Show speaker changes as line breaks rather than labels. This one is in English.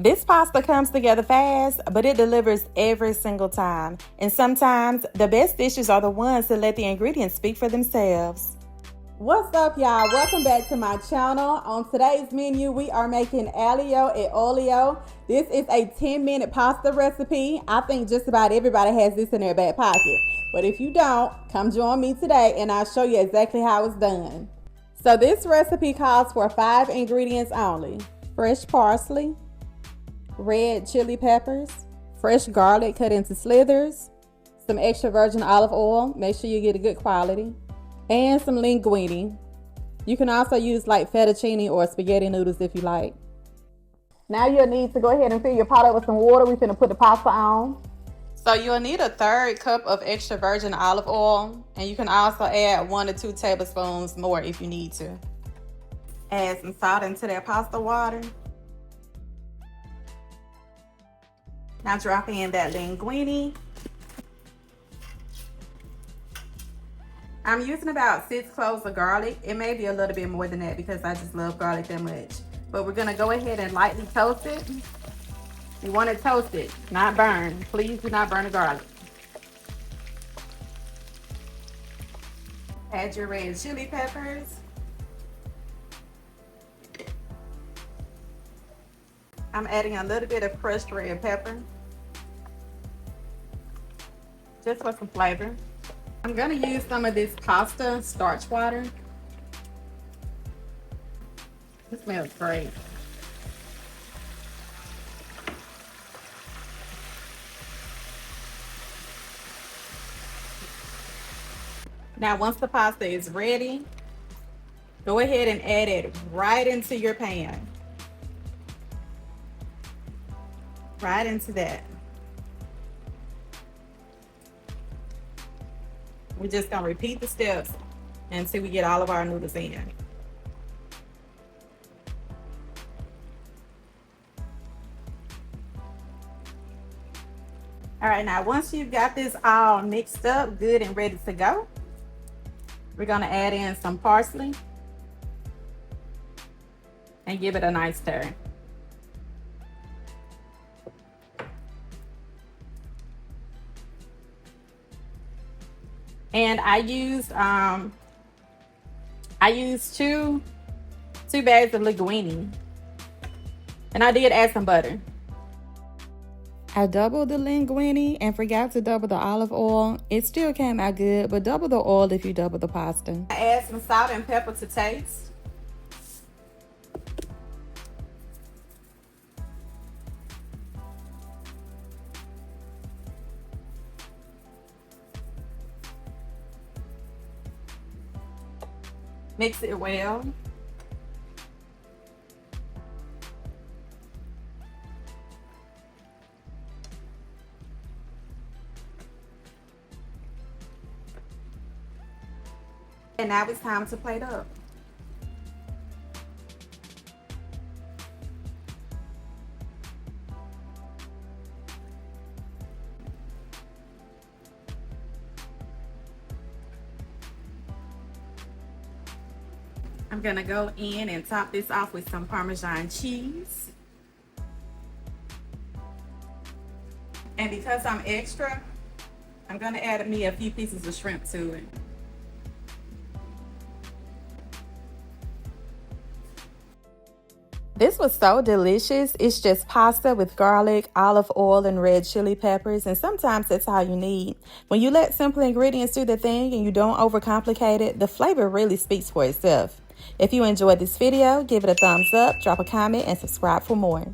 This pasta comes together fast, but it delivers every single time. And sometimes the best dishes are the ones that let the ingredients speak for themselves.
What's up, y'all? Welcome back to my channel. On today's menu, we are making Aglio and Olio. This is a 10-minute pasta recipe. I think just about everybody has this in their back pocket. But if you don't, come join me today and I'll show you exactly how it's done. So this recipe calls for 5 ingredients only. Fresh parsley, red chili peppers, fresh garlic cut into slithers, some extra virgin olive oil, make sure you get a good quality, and some linguine. You can also use like fettuccine or spaghetti noodles if you like. Now you'll need to go ahead and fill your pot up with some water. We're going to put the pasta on.
So you'll need a 1/3 cup of extra virgin olive oil, and you can also add 1 to 2 tablespoons more if you need to. Add some salt into that pasta water. Now drop in that linguine. I'm using about 6 cloves of garlic. It may be a little bit more than that because I just love garlic that much. But we're gonna go ahead and lightly toast it. You want it toasted, not burned. Please do not burn the garlic. Add your red chili peppers. I'm adding a little bit of crushed red pepper, just for some flavor. I'm gonna use some of this pasta starch water. It smells great. Now, once the pasta is ready, go ahead and add it right into your pan. Right into that. We're just gonna repeat the steps until we get all of our noodles in. All right, now once you've got this all mixed up, good and ready to go, we're gonna add in some parsley and give it a nice stir. And I used two bags of linguine, and I did add some butter. I doubled the linguine and forgot to double the olive oil. It still came out good, but double the oil if you double the pasta. I add some salt and pepper to taste. Mix it well. And now it's time to plate up. I'm gonna go in and top this off with some Parmesan cheese. And because I'm extra, I'm gonna add me a few pieces of shrimp to it. This was so delicious. It's just pasta with garlic, olive oil, and red chili peppers, and sometimes that's all you need. When you let simple ingredients do the thing and you don't overcomplicate it, the flavor really speaks for itself. If you enjoyed this video, give it a thumbs up, drop a comment, and subscribe for more.